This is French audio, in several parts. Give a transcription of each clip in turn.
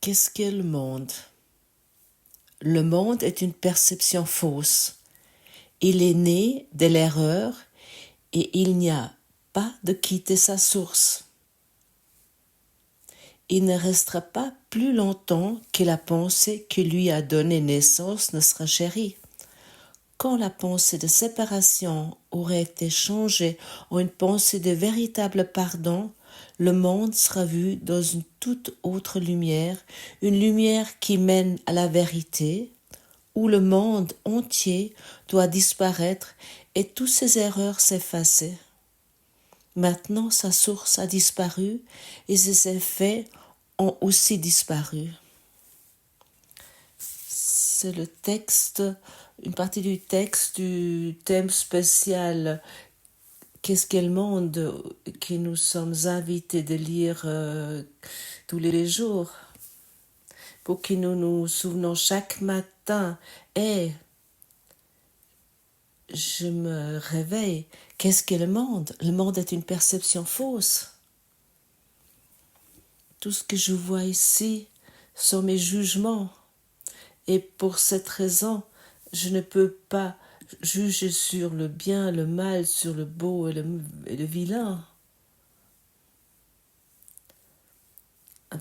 Qu'est-ce qu'est le monde? Le monde est une perception fausse. Il est né de l'erreur et il n'y a pas de quitter sa source. Il ne restera pas plus longtemps que la pensée qui lui a donné naissance ne sera chérie. Quand la pensée de séparation aurait été changée en une pensée de véritable pardon, le monde sera vu dans une toute autre lumière, une lumière qui mène à la vérité, où le monde entier doit disparaître et toutes ses erreurs s'effacer. Maintenant sa source a disparu et ses effets ont aussi disparu. C'est le texte, une partie du texte du thème spécial Qu'est-ce qu'est le monde que nous sommes invités de lire tous les jours pour que nous nous souvenons chaque matin je me réveille. Qu'est-ce qu'est le monde? Le monde est une perception fausse. Tout ce que je vois ici sont mes jugements. Et pour cette raison, je ne peux pas juger sur le bien, le mal, sur le beau et le vilain.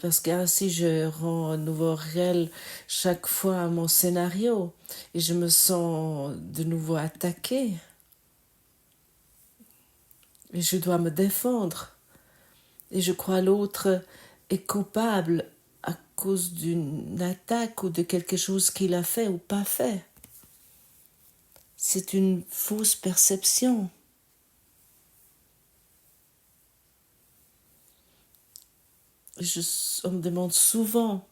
Parce qu'ainsi je rends à nouveau réel chaque fois mon scénario et je me sens de nouveau attaquée. Et je dois me défendre. Et je crois l'autre est coupable à cause d'une attaque ou de quelque chose qu'il a fait ou pas fait. C'est une fausse perception. On me demande souvent,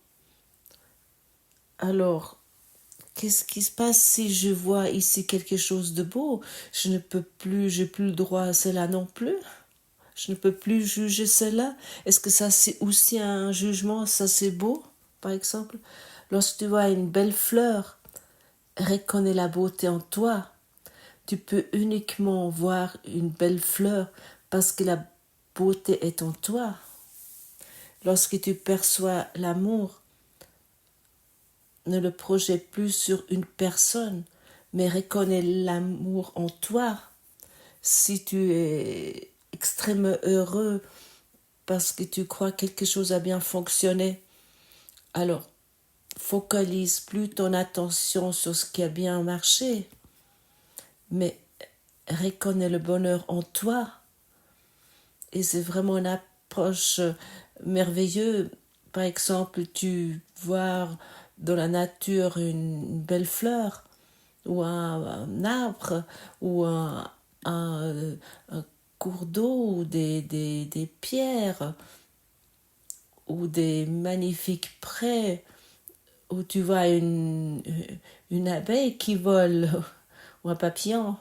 alors, qu'est-ce qui se passe si je vois ici quelque chose de beau? J'ai plus le droit à cela non plus. Je ne peux plus juger cela. Est-ce que ça c'est aussi un jugement? Ça c'est beau, par exemple? Lorsque tu vois une belle fleur, reconnais la beauté en toi. Tu peux uniquement voir une belle fleur parce que la beauté est en toi. Lorsque tu perçois l'amour, ne le projette plus sur une personne, mais reconnais l'amour en toi. Si tu es extrêmement heureux parce que tu crois que quelque chose a bien fonctionné, alors focalise plus ton attention sur ce qui a bien marché, mais reconnais le bonheur en toi. Et c'est vraiment une approche merveilleuse. Par exemple, tu vois dans la nature une belle fleur ou un arbre ou un cours d'eau ou des pierres ou des magnifiques prés où tu vois une abeille qui vole ou un papillon.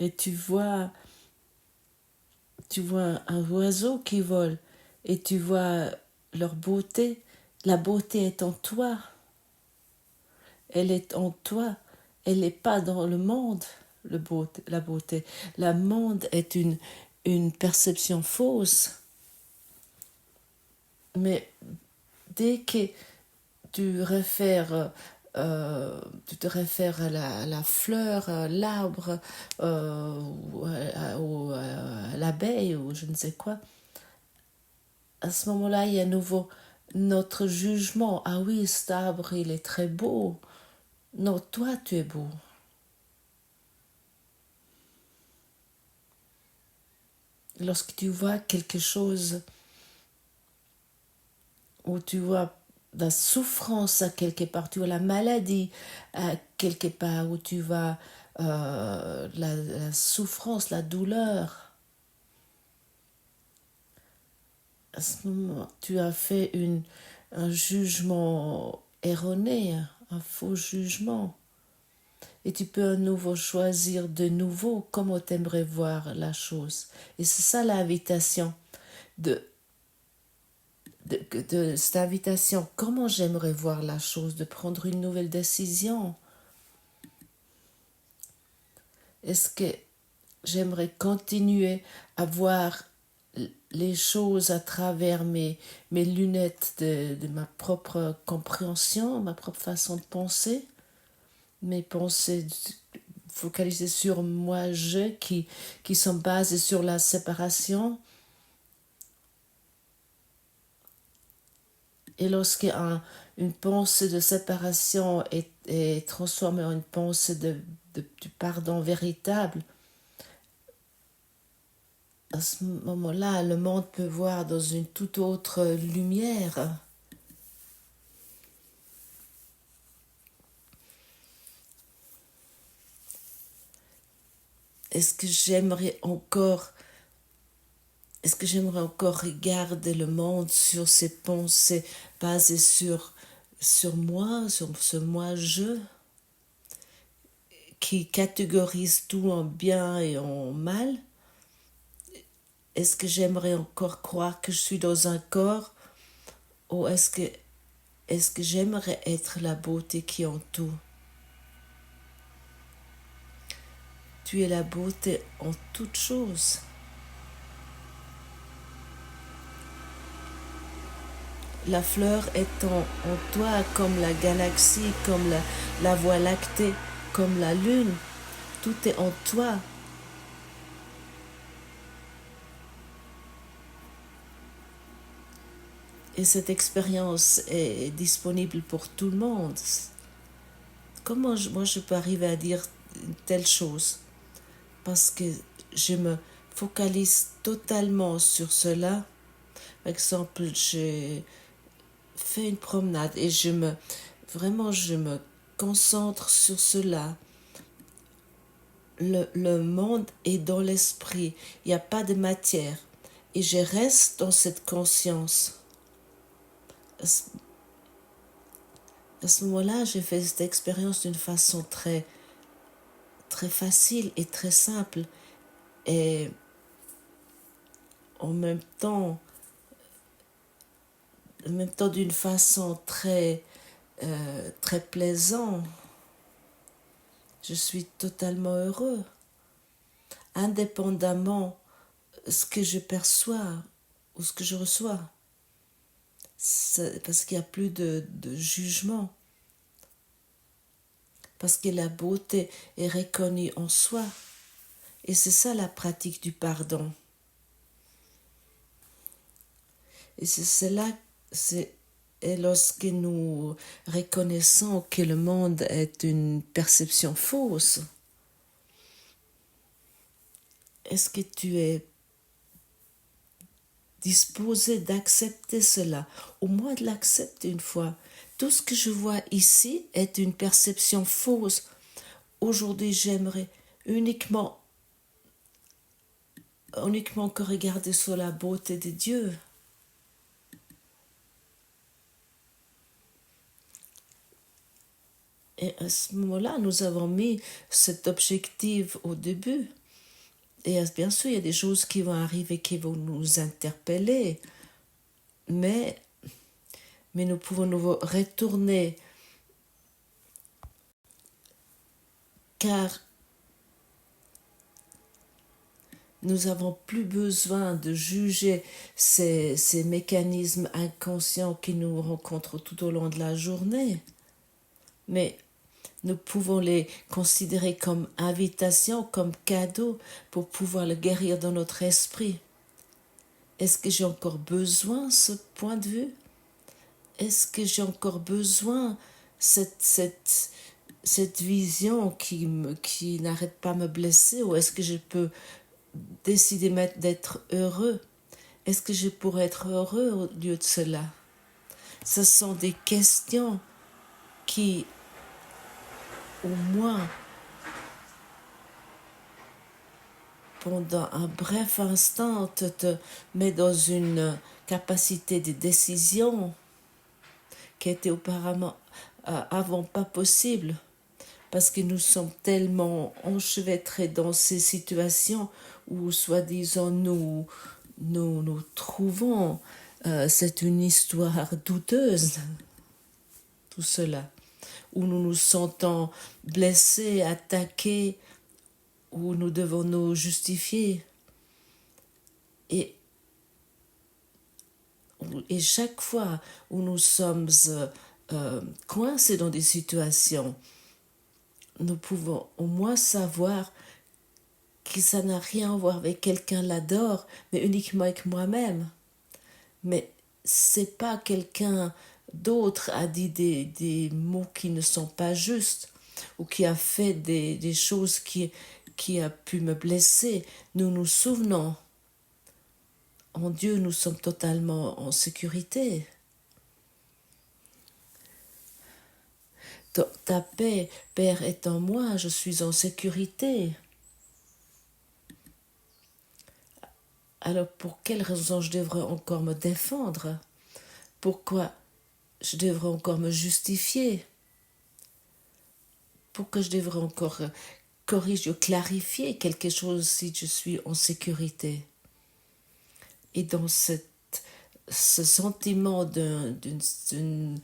Et tu vois un oiseau qui vole et tu vois leur beauté. La beauté est en toi. Elle est en toi. Elle n'est pas dans le monde, la beauté. Le monde est une perception fausse. Mais dès que tu te réfères à la fleur, à l'arbre, ou à l'abeille, ou je ne sais quoi, à ce moment-là, il y a à nouveau notre jugement. Ah oui, cet arbre, il est très beau. Non, toi, tu es beau. Lorsque tu vois quelque chose où tu vois la souffrance à quelque part, tu vois la maladie à quelque part, où tu vois la souffrance, la douleur, à ce moment, tu as fait un jugement erroné, un faux jugement. Et tu peux à nouveau choisir de nouveau comment tu aimerais voir la chose. Et c'est ça l'invitation de cette invitation. Comment j'aimerais voir la chose, de prendre une nouvelle décision. Est-ce que j'aimerais continuer à voir les choses à travers mes lunettes de ma propre compréhension, ma propre façon de penser, mes pensées focalisées sur moi, qui sont basées sur la séparation. Et lorsqu'une pensée de séparation est transformée en une pensée du pardon véritable, à ce moment-là, le monde peut voir dans une toute autre lumière. Est-ce que j'aimerais encore regarder le monde sur ces pensées basées sur moi, sur ce moi-je, qui catégorise tout en bien et en mal? Est-ce que j'aimerais encore croire que je suis dans un corps, ou est-ce que j'aimerais être la beauté qui en tout? Tu es la beauté en toutes choses. La fleur est en toi, comme la galaxie, comme la voie lactée, comme la lune. Tout est en toi. Et cette expérience est disponible pour tout le monde. Comment moi je peux arriver à dire une telle chose? Parce que je me focalise totalement sur cela. Par exemple, j'ai fait une promenade et je me concentre sur cela. Le monde est dans l'esprit, il n'y a pas de matière. Et je reste dans cette conscience. À ce moment-là, j'ai fait cette expérience d'une façon très, très facile et très simple. Et en même temps d'une façon très, très plaisante. Je suis totalement heureux, indépendamment de ce que je perçois ou ce que je reçois. Parce qu'il n'y a plus de jugement. Parce que la beauté est reconnue en soi. Et c'est ça la pratique du pardon. Et et lorsque nous reconnaissons que le monde est une perception fausse, est-ce que tu es disposé d'accepter cela, au moins de l'accepter une fois? Tout ce que je vois ici est une perception fausse. Aujourd'hui, j'aimerais uniquement que regarder sur la beauté de Dieu. Et à ce moment-là, nous avons mis cet objectif au début. Et bien sûr, il y a des choses qui vont arriver, qui vont nous interpeller. Mais nous pouvons nous retourner, car nous n'avons plus besoin de juger ces mécanismes inconscients qui nous rencontrent tout au long de la journée. Mais nous pouvons les considérer comme invitation, comme cadeau pour pouvoir le guérir dans notre esprit. Est-ce que j'ai encore besoin de ce point de vue? Est-ce que j'ai encore besoin cette vision qui n'arrête pas de me blesser, ou est-ce que je peux décider d'être heureux? Est-ce que je pourrais être heureux au lieu de cela? Ce sont des questions qui, au moins, pendant un bref instant, te met dans une capacité de décision qui était auparavant avant pas possible, parce que nous sommes tellement enchevêtrés dans ces situations où, soi-disant, nous trouvons c'est une histoire douteuse, tout cela, où nous nous sentons blessés, attaqués, où nous devons nous justifier. Et et chaque fois où nous sommes coincés dans des situations, nous pouvons au moins savoir que ça n'a rien à voir avec quelqu'un l'adore, mais uniquement avec moi-même. Mais c'est pas quelqu'un d'autre a dit des mots qui ne sont pas justes ou qui a fait des choses qui a pu me blesser. Nous nous souvenons, en Dieu, nous sommes totalement en sécurité. Ta paix, Père, est en moi, je suis en sécurité. Alors pour quelle raison je devrais encore me défendre? Pourquoi je devrais encore me justifier? Pourquoi je devrais encore corriger ou clarifier quelque chose si je suis en sécurité? Et dans ce sentiment d'une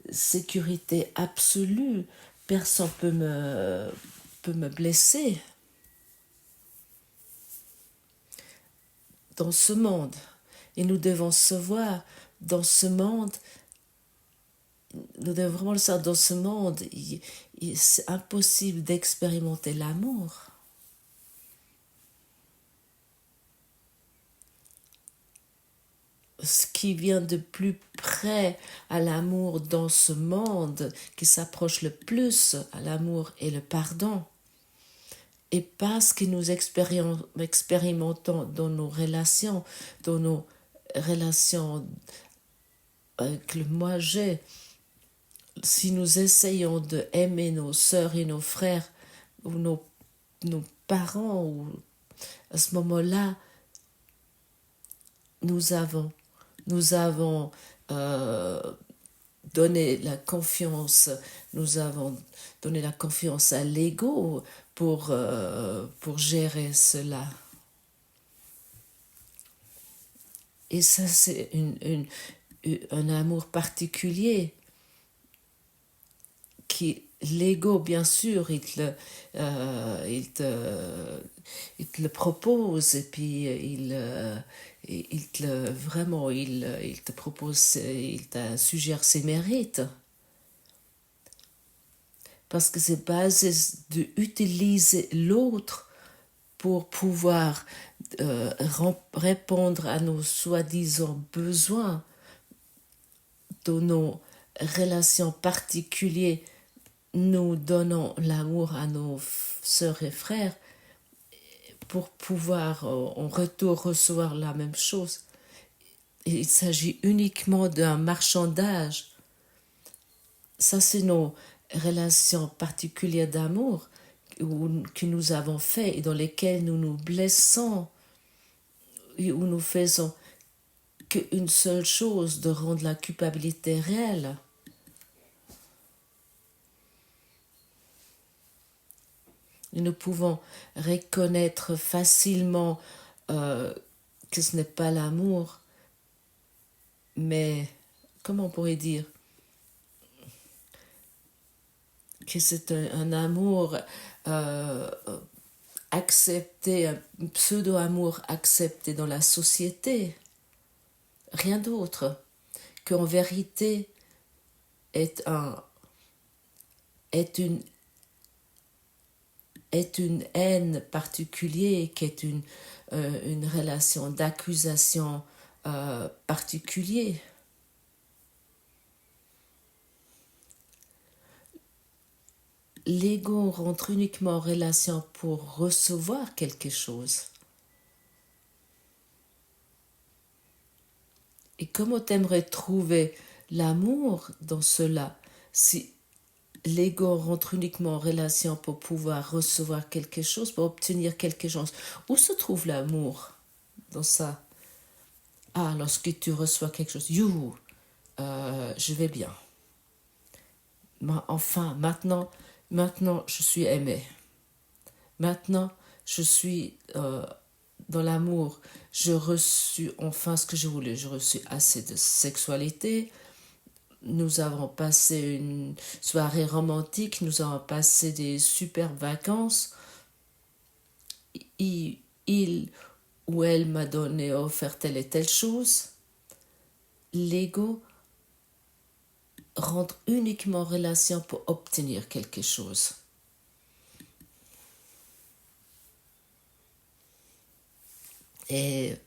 sécurité absolue, personne peut me blesser. Dans ce monde, et nous devons se voir dans ce monde, nous devons vraiment le savoir, dans ce monde, c'est impossible d'expérimenter l'amour. Ce qui vient de plus près à l'amour dans ce monde, qui s'approche le plus à l'amour et le pardon. Et parce que nous expérimentons dans nos relations avec le moi-j'ai, si nous essayons de aimer nos sœurs et nos frères ou nos parents, ou à ce moment-là, nous avons donné la confiance, nous avons donné la confiance à l'ego pour gérer cela. Et ça, c'est un amour particulier qui, l'ego, bien sûr, il te le propose, et puis il te propose, il te suggère ses mérites. Parce que c'est basé d'utiliser l'autre pour pouvoir répondre à nos soi-disant besoins dans nos relations particulières. Nous donnons l'amour à nos sœurs et frères pour pouvoir en retour recevoir la même chose. Et il s'agit uniquement d'un marchandage. Ça, c'est nos relations particulières d'amour que nous avons fait et dans lesquelles nous nous blessons et où nous faisons qu'une seule chose, de rendre la culpabilité réelle. Nous pouvons reconnaître facilement que ce n'est pas l'amour, mais comment on pourrait dire que c'est un amour accepté, un pseudo-amour accepté dans la société. Rien d'autre qu'en vérité est une haine particulière, qui est une relation d'accusation particulière. L'ego rentre uniquement en relation pour recevoir quelque chose. Et comment t'aimerais trouver l'amour dans cela si l'ego rentre uniquement en relation pour pouvoir recevoir quelque chose, pour obtenir quelque chose? Où se trouve l'amour dans ça? Ah, lorsque tu reçois quelque chose, je vais bien. Enfin, maintenant, je suis aimé. Maintenant, je suis dans l'amour. J'ai reçu enfin ce que je voulais. J'ai reçu assez de sexualité. Nous avons passé une soirée romantique. Nous avons passé des super vacances. Il ou elle m'a offert telle et telle chose. l'ego rentre uniquement en relation pour obtenir quelque chose. Et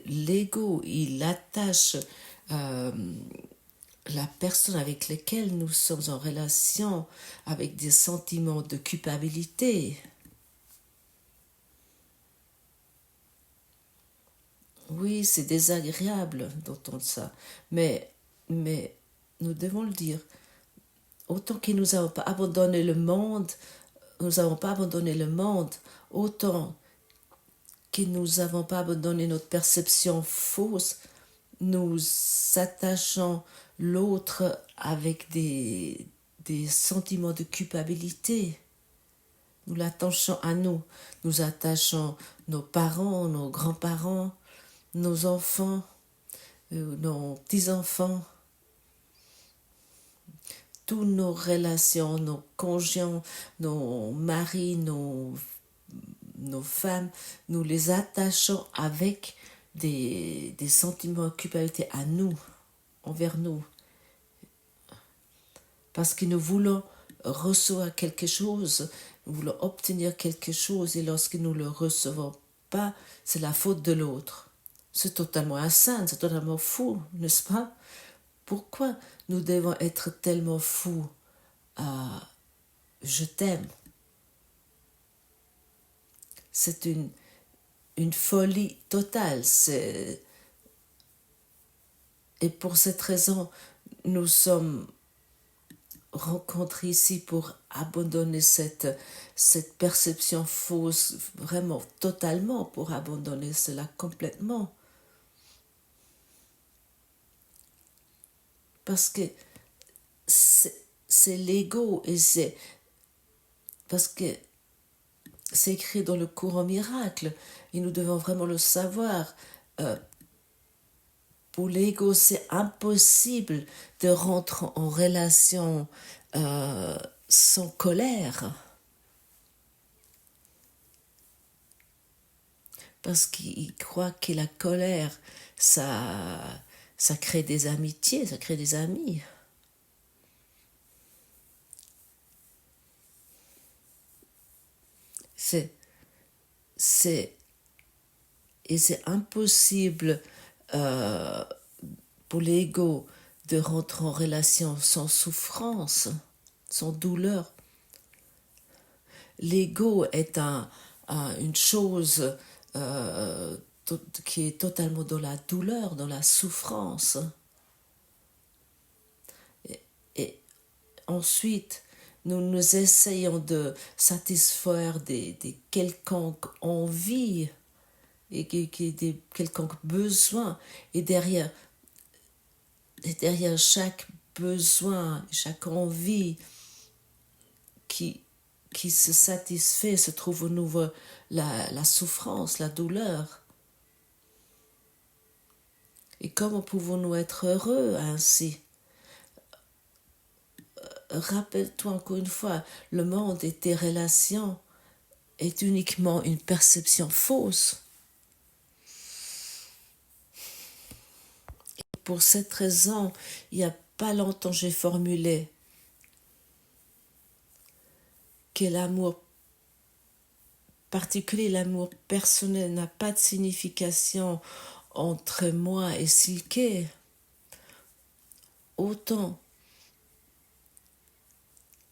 l'ego, il attache la personne avec laquelle nous sommes en relation avec des sentiments de culpabilité. Oui, c'est désagréable d'entendre ça, mais nous devons le dire. Autant que nous n'avons pas abandonné le monde, autant que nous n'avons pas abandonné notre perception fausse, nous attachons l'autre avec des sentiments de culpabilité. Nous l'attachons à nous. Nous attachons nos parents, nos grands-parents, nos enfants, nos petits-enfants, toutes nos relations, nos conjoints, nos maris, nos femmes, nous les attachons avec des sentiments de culpabilité à nous, envers nous. Parce que nous voulons recevoir quelque chose, nous voulons obtenir quelque chose, et lorsque nous ne le recevons pas, c'est la faute de l'autre. C'est totalement insane, c'est totalement fou, n'est-ce pas? Pourquoi nous devons être tellement fous à je t'aime? C'est une folie totale. Et pour cette raison, nous sommes rencontrés ici pour abandonner cette perception fausse, vraiment totalement, pour abandonner cela complètement. Parce que c'est l'ego, et parce que c'est écrit dans le courant miracle, et nous devons vraiment le savoir. Pour l'ego, c'est impossible de rentrer en relation sans colère. Parce qu'il croit que la colère, ça crée des amitiés, ça crée des amis. Et c'est impossible pour l'ego de rentrer en relation sans souffrance, sans douleur. L'ego est une chose qui est totalement dans la douleur, dans la souffrance. Et ensuite, nous essayons de satisfaire des quelconques envies et des quelconques besoins. Et derrière chaque besoin, chaque envie qui se satisfait, se trouve au nouveau la souffrance, la douleur. Et comment pouvons-nous être heureux ainsi? Rappelle-toi encore une fois, le monde et tes relations est uniquement une perception fausse. Et pour cette raison, il n'y a pas longtemps j'ai formulé que l'amour particulier, l'amour personnel n'a pas de signification entre moi et Silke. Autant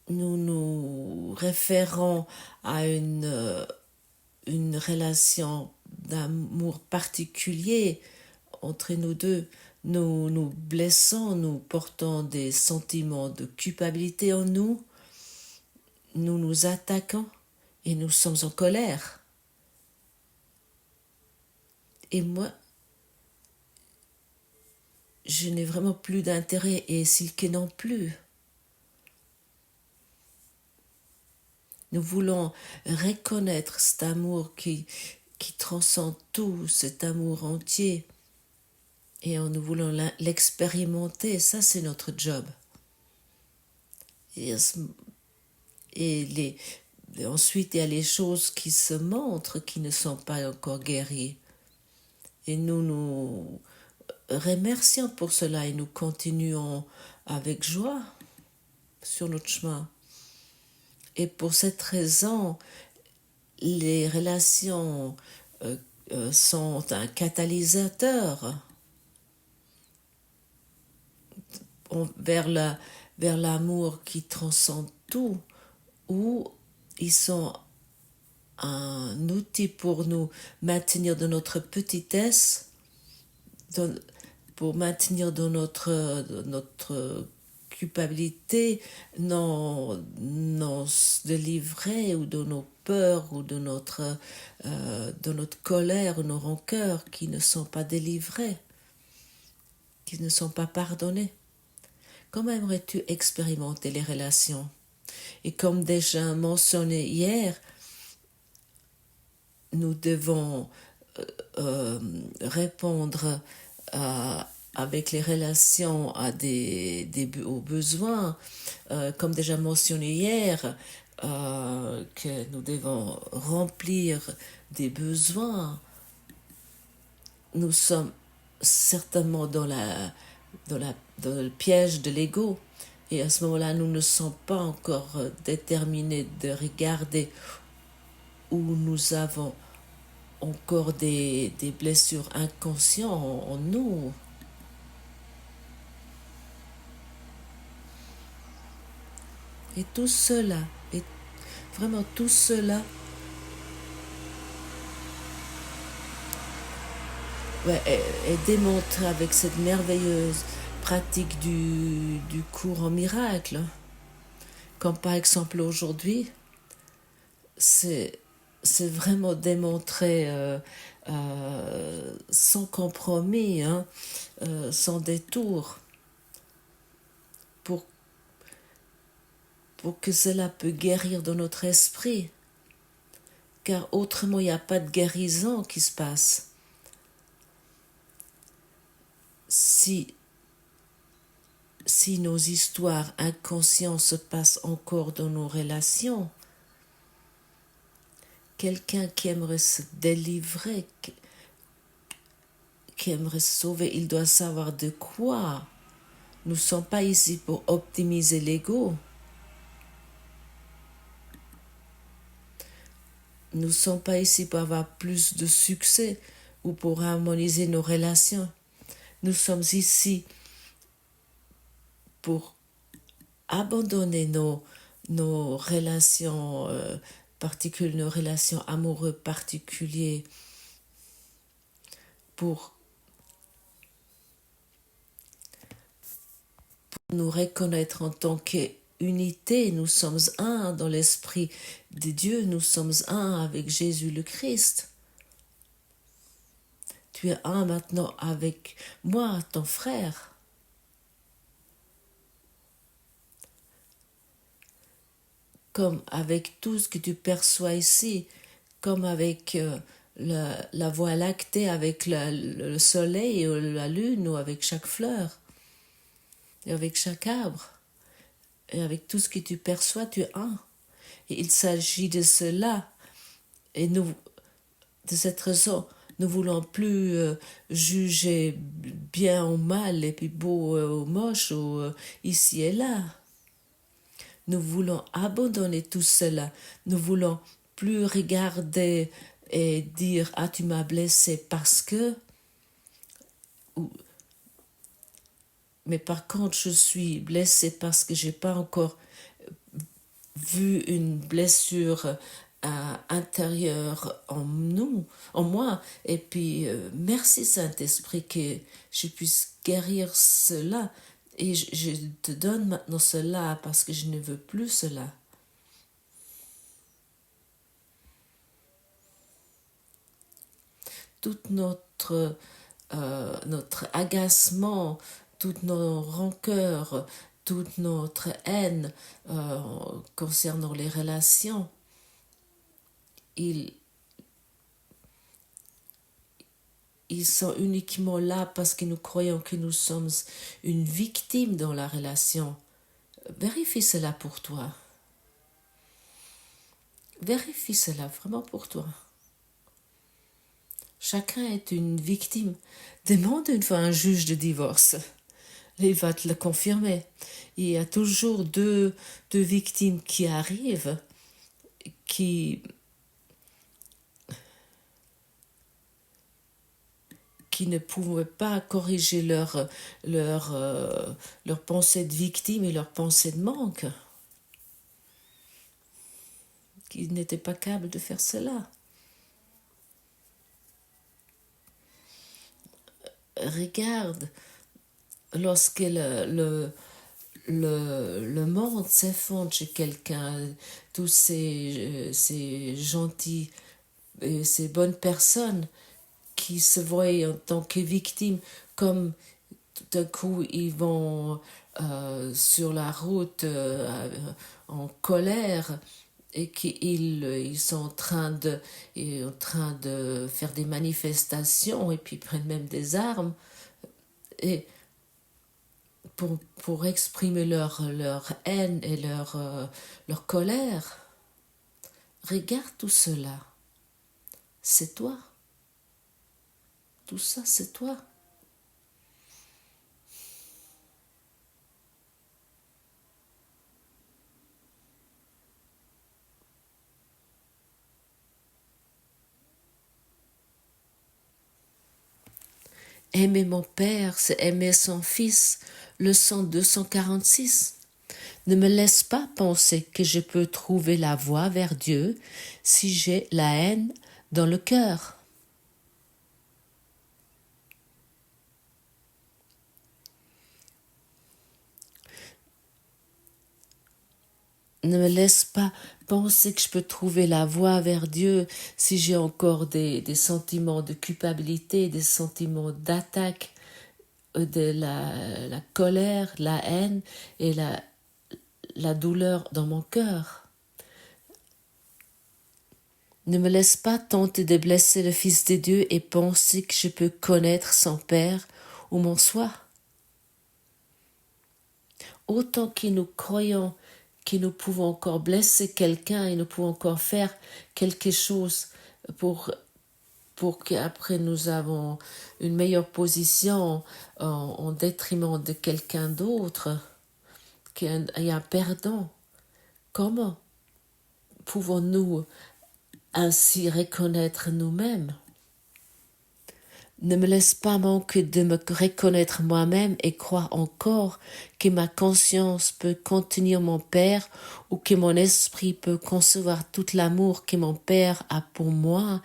nous nous référons à une relation d'amour particulier entre nous deux, nous nous blessons, nous portons des sentiments de culpabilité en nous, nous nous attaquons et nous sommes en colère. Et moi, je n'ai vraiment plus d'intérêt, et Silke non plus. Nous voulons reconnaître cet amour qui transcende tout, cet amour entier. Et nous voulons l'expérimenter, ça c'est notre job. Et ensuite, il y a les choses qui se montrent qui ne sont pas encore guéries. Et nous remercions pour cela et nous continuons avec joie sur notre chemin. Et pour cette raison, les relations sont un catalyseur vers l'amour qui transcende tout, ou ils sont un outil pour nous maintenir dans notre petitesse, pour maintenir dans notre culpabilité, non délivrés, ou de nos peurs, ou de notre colère, ou nos rancœurs qui ne sont pas délivrés, qui ne sont pas pardonnés. Comment aimerais-tu expérimenter les relations? Et comme déjà mentionné hier, nous devons répondre avec les relations aux besoins, comme déjà mentionné hier, que nous devons remplir des besoins. Nous sommes certainement dans le piège de l'ego. Et à ce moment-là, nous ne sommes pas encore déterminés de regarder où nous avons encore des blessures inconscientes en nous. Et tout cela, et vraiment tout cela, est démontré avec cette merveilleuse pratique du cours en miracle. Comme par exemple aujourd'hui, c'est vraiment démontré sans compromis, sans détour, pour que cela peut guérir dans notre esprit. Car autrement, il n'y a pas de guérison qui se passe. Si nos histoires inconscientes se passent encore dans nos relations, quelqu'un qui aimerait se délivrer, qui aimerait se sauver, il doit savoir de quoi. Nous ne sommes pas ici pour optimiser l'ego. Nous ne sommes pas ici pour avoir plus de succès ou pour harmoniser nos relations. Nous sommes ici pour abandonner nos relations particulières, nos relations amoureuses particulières, pour nous reconnaître en tant qu'unité. Nous sommes un dans l'esprit de Dieu, nous sommes un avec Jésus le Christ. Tu es un maintenant avec moi, ton frère. Comme avec tout ce que tu perçois ici, comme avec la voie lactée, avec le soleil ou la lune, ou avec chaque fleur, et avec chaque arbre, et avec tout ce que tu perçois, tu es un. Et il s'agit de cela. Et nous, de cette raison, nous ne voulons plus juger bien ou mal, et puis beau ou moche, ou ici et là. Nous voulons abandonner tout cela. Nous voulons plus regarder et dire « Ah, tu m'as blessé parce que… » Mais par contre, je suis blessée parce que je n'ai pas encore vu une blessure intérieure en moi. Et puis, merci Saint-Esprit que je puisse guérir cela. Et je te donne maintenant cela parce que je ne veux plus cela. Tout notre agacement, toutes nos rancœurs, toute notre haine concernant les relations, ils sont uniquement là parce que nous croyons que nous sommes une victime dans la relation. Vérifie cela pour toi. Vérifie cela vraiment pour toi. Chacun est une victime. Demande une fois à un juge de divorce. Il va te le confirmer. Il y a toujours deux victimes qui arrivent, qui ne pouvaient pas corriger leur pensée de victime et leur pensée de manque, qui n'étaient pas capables de faire cela. Regarde, lorsque le monde s'effondre chez quelqu'un, tous ces gentils, ces bonnes personnes qui se voient en tant que victimes, comme tout d'un coup ils vont sur la route en colère et qu'ils sont en train de faire des manifestations et puis prennent même des armes et pour exprimer leur haine et leur colère. Regarde tout cela. C'est toi. Tout ça, c'est toi. Aimer mon Père, c'est aimer son Fils. Leçon 246. Ne me laisse pas penser que je peux trouver la voie vers Dieu si j'ai la haine dans le cœur. Ne me laisse pas penser que je peux trouver la voie vers Dieu si j'ai encore des sentiments de culpabilité, des sentiments d'attaque, de la colère, la haine et la douleur dans mon cœur. Ne me laisse pas tenter de blesser le Fils de Dieu et penser que je peux connaître son Père ou mon soi. Autant que nous croyons que nous pouvons encore blesser quelqu'un et nous pouvons encore faire quelque chose pour qu'après nous avons une meilleure position en détriment de quelqu'un d'autre, qu'il y a un perdant. Comment pouvons-nous ainsi reconnaître nous-mêmes? Ne me laisse pas manquer de me reconnaître moi-même et croire encore que ma conscience peut contenir mon Père ou que mon esprit peut concevoir tout l'amour que mon Père a pour moi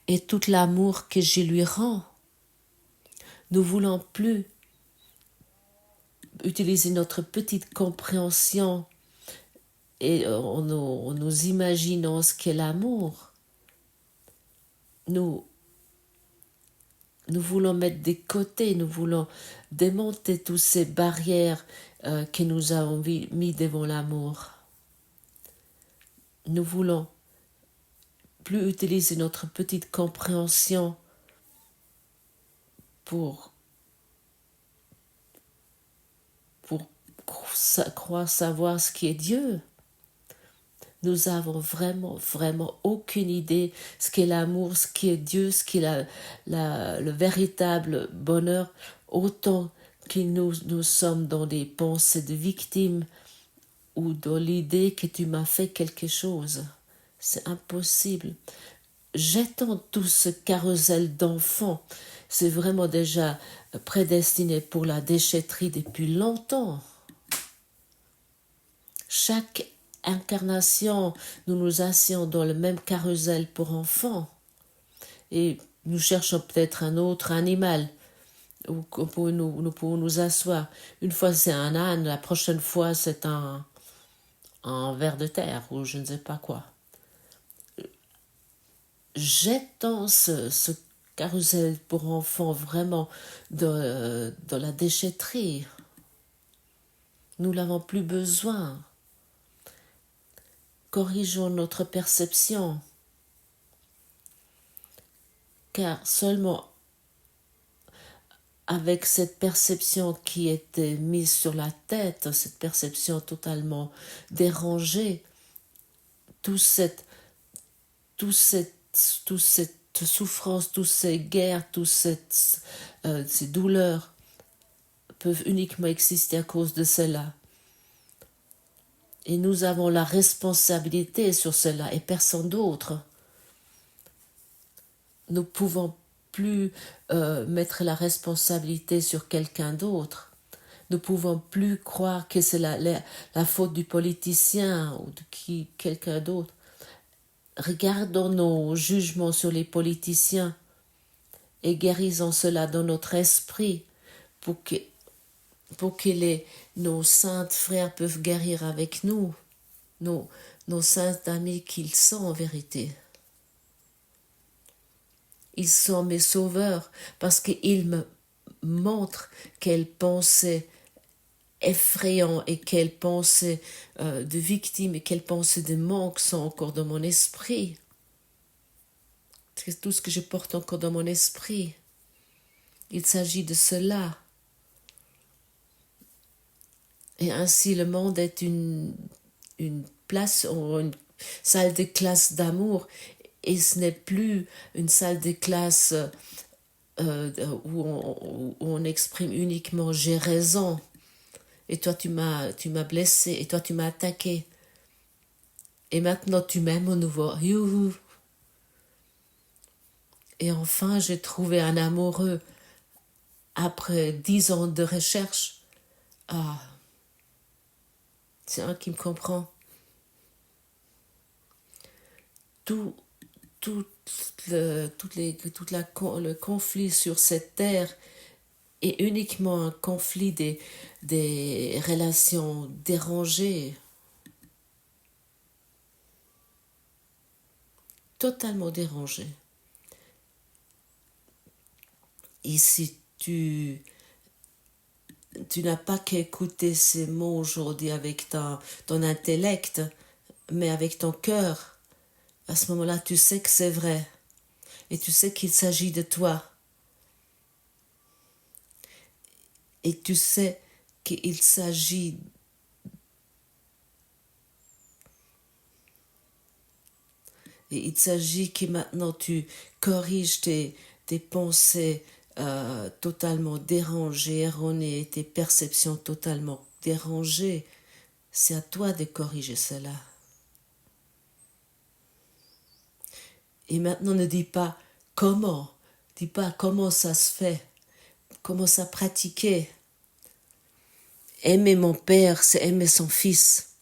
et tout l'amour que je lui rends. Nous voulons plus utiliser notre petite compréhension et en nous imaginant ce qu'est l'amour. Nous voulons mettre de côté, nous voulons démonter toutes ces barrières que nous avons mis devant l'amour. Nous voulons plus utiliser notre petite compréhension pour croire savoir ce qui est Dieu. Nous avons vraiment aucune idée ce qu'est l'amour, ce qui est Dieu, ce qui est le véritable bonheur, autant que nous sommes dans des pensées de victimes ou dans l'idée que tu m'as fait quelque chose. C'est impossible. Jetons tout ce carrousel d'enfants. C'est vraiment déjà prédestiné pour la déchetterie depuis longtemps. Chaque incarnation, nous nous asseyons dans le même carrousel pour enfants et nous cherchons peut-être un autre animal où nous pouvons nous asseoir. Une fois c'est un âne, la prochaine fois c'est un ver de terre ou je ne sais pas quoi. Jetons ce carrousel pour enfants vraiment dans la déchetterie. Nous n'avons plus besoin. Corrigeons notre perception, car seulement avec cette perception qui était mise sur la tête, cette perception totalement dérangée, toute cette toute cette souffrance, toutes ces guerres, ces douleurs peuvent uniquement exister à cause de cela. Et nous avons la responsabilité sur cela et personne d'autre. Nous ne pouvons plus mettre la responsabilité sur quelqu'un d'autre. Nous ne pouvons plus croire que c'est la faute du politicien ou de quelqu'un d'autre. Regardons nos jugements sur les politiciens et guérissons cela dans notre esprit pour que nos saints frères peuvent guérir avec nous, nos saints amis qu'ils sont en vérité. Ils sont mes sauveurs parce qu'ils me montrent quelles pensées effrayantes et quelles pensées de victimes et quelles pensées de manque sont encore dans mon esprit. C'est tout ce que je porte encore dans mon esprit. Il s'agit de cela. Et ainsi le monde est une place, une salle de classe d'amour, et ce n'est plus une salle de classe où on exprime uniquement j'ai raison, et toi tu m'as blessé, et toi tu m'as attaqué, et maintenant tu m'aimes au nouveau, youhou. Et enfin j'ai trouvé un amoureux après 10 ans de recherche. Ah, c'est un qui me comprend. Tout le conflit sur cette terre est uniquement un conflit des relations dérangées, totalement dérangées. Et si tu n'as pas qu'à écouter ces mots aujourd'hui avec ton intellect, mais avec ton cœur, à ce moment-là, tu sais que c'est vrai. Et tu sais qu'il s'agit de toi. Et tu sais qu'il s'agit que maintenant tu corriges tes pensées totalement dérangées, erronées, tes perceptions totalement dérangées. C'est à toi de corriger cela. Et maintenant, ne dis pas comment. Dis pas comment ça se fait. Comment ça pratiquer. Aimer mon père, c'est aimer son fils.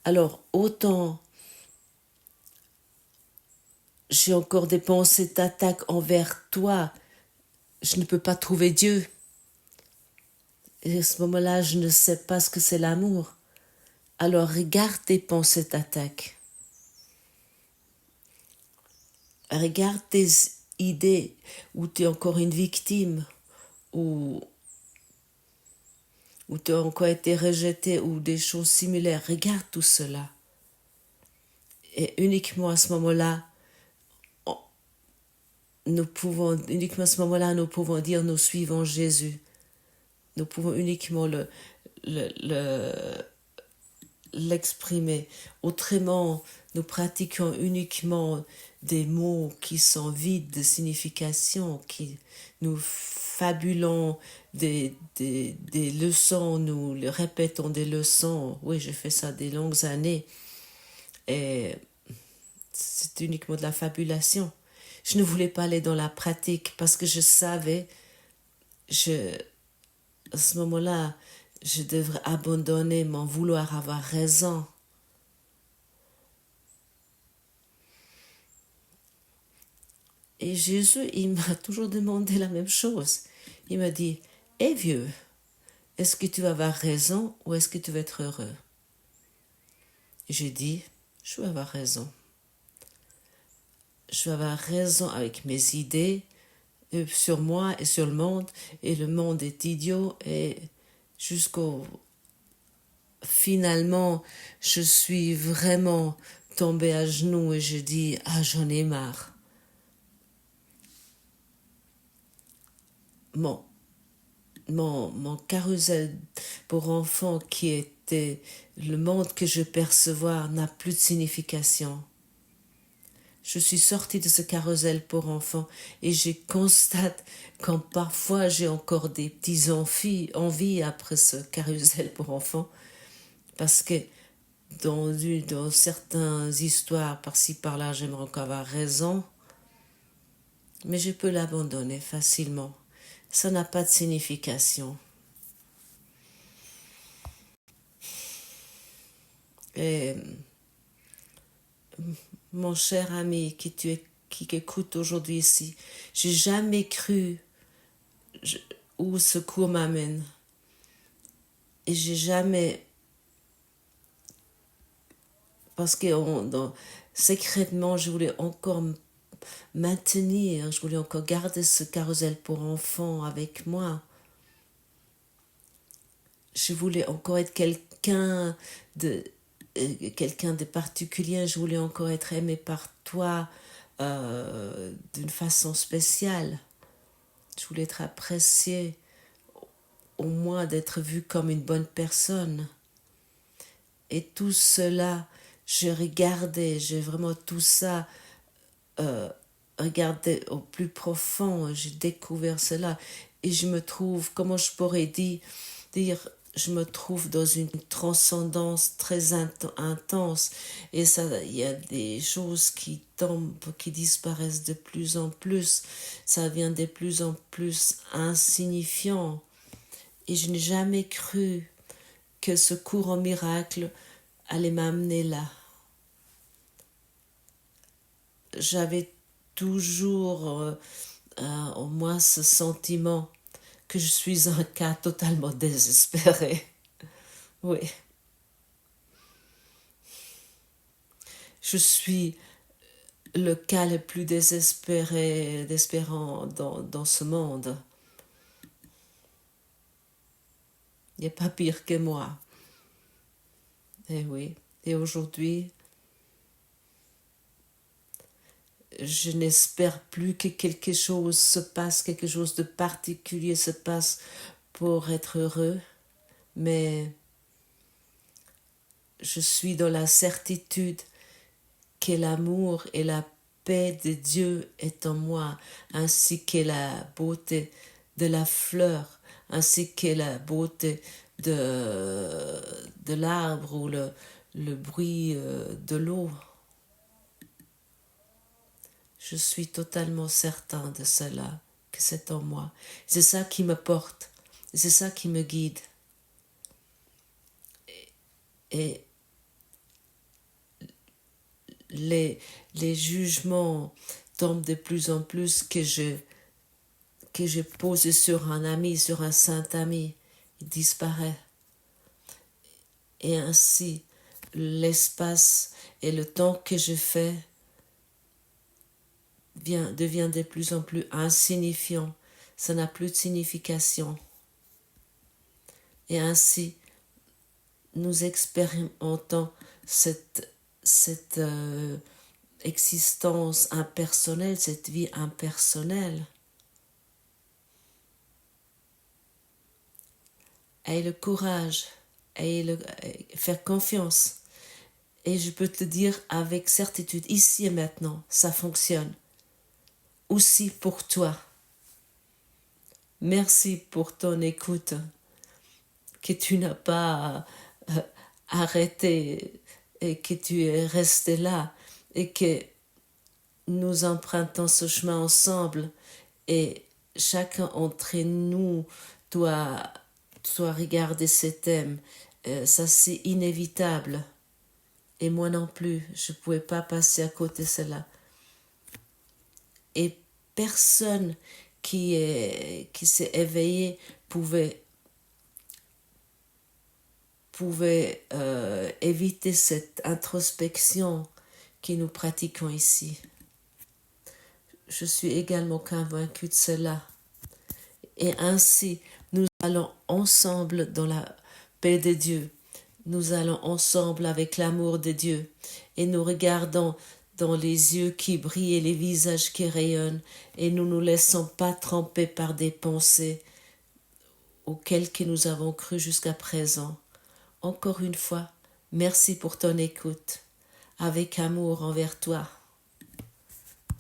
Alors, autant j'ai encore des pensées d'attaque envers toi, je ne peux pas trouver Dieu. Et à ce moment-là, je ne sais pas ce que c'est l'amour. Alors, regarde tes pensées d'attaque. Regarde tes idées où tu es encore une victime, où tu as encore été rejeté, ou des choses similaires. Regarde tout cela. Et uniquement à ce moment-là, nous pouvons dire nous suivons Jésus. Nous pouvons uniquement l'exprimer. Autrement, nous pratiquons uniquement des mots qui sont vides de signification, qui nous fabulons des leçons, nous répétons des leçons. Oui, j'ai fait ça des longues années. Et c'est uniquement de la fabulation. Je ne voulais pas aller dans la pratique parce que je savais, à ce moment-là, je devrais abandonner mon vouloir avoir raison. Et Jésus, il m'a toujours demandé la même chose. Il m'a dit, hé vieux, est-ce que tu vas avoir raison ou est-ce que tu vas être heureux? Et j'ai dit, je vais avoir raison. Je vais avoir raison avec mes idées sur moi et sur le monde. Et le monde est idiot. Et jusqu'au... Finalement, je suis vraiment tombée à genoux et je dis, ah, j'en ai marre. Mon carrousel pour enfants qui était le monde que je percevoir n'a plus de signification. je suis sortie de ce carrousel pour enfants et je constate quand parfois j'ai encore des petits envies après ce carrousel pour enfants, parce que dans certaines histoires par-ci par-là, j'aimerais encore avoir raison, mais je peux l'abandonner facilement. Ça n'a pas de signification. Et mon cher ami qui écoute aujourd'hui ici, j'ai jamais cru où ce cours m'amène. Et j'ai jamais, parce que secrètement, je voulais encore maintenir, je voulais encore garder ce carrousel pour enfants avec moi. Je voulais encore être quelqu'un de particulier, je voulais encore être aimé par toi d'une façon spéciale. Je voulais être apprécié, au moins d'être vu comme une bonne personne. Et tout cela, j'ai vraiment tout ça regardé au plus profond, j'ai découvert cela. Et je me trouve, comment je pourrais dire, je me trouve dans une transcendance très intense. Et ça, il y a des choses qui tombent, qui disparaissent de plus en plus. Ça devient de plus en plus insignifiant. Et je n'ai jamais cru que ce courant miracle allait m'amener là. J'avais toujours au moins ce sentiment que je suis un cas totalement désespéré. Oui. Je suis le cas le plus désespérant dans ce monde. Il n'y a pas pire que moi. Et oui. Et aujourd'hui, je n'espère plus que quelque chose se passe, quelque chose de particulier se passe pour être heureux, mais je suis dans la certitude que l'amour et la paix de Dieu est en moi, ainsi que la beauté de la fleur, ainsi que la beauté de l'arbre ou le bruit de l'eau. Je suis totalement certain de cela, que c'est en moi. C'est ça qui me porte, c'est ça qui me guide. Et les jugements tombent de plus en plus que je pose sur un ami, sur un saint ami, il disparaît. Et ainsi, l'espace et le temps que je fais devient de plus en plus insignifiant. Ça n'a plus de signification. Et ainsi, nous expérimentons cette existence impersonnelle, cette vie impersonnelle. Aie le courage, faire confiance. Et je peux te dire avec certitude, ici et maintenant, ça fonctionne. Aussi pour toi. Merci pour ton écoute, que tu n'as pas arrêté et que tu es resté là et que nous empruntons ce chemin ensemble et chacun d'entre nous doit regarder ces thèmes. Ça, c'est inévitable. Et moi non plus, je ne pouvais pas passer à côté de cela. Et personne qui s'est éveillé pouvait éviter cette introspection que nous pratiquons ici. Je suis également convaincue de cela. Et ainsi, nous allons ensemble dans la paix de Dieu. Nous allons ensemble avec l'amour de Dieu. Et nous regardons dans les yeux qui brillent et les visages qui rayonnent. Et nous ne nous laissons pas tromper par des pensées auxquelles que nous avons cru jusqu'à présent. Encore une fois, merci pour ton écoute. Avec amour envers toi.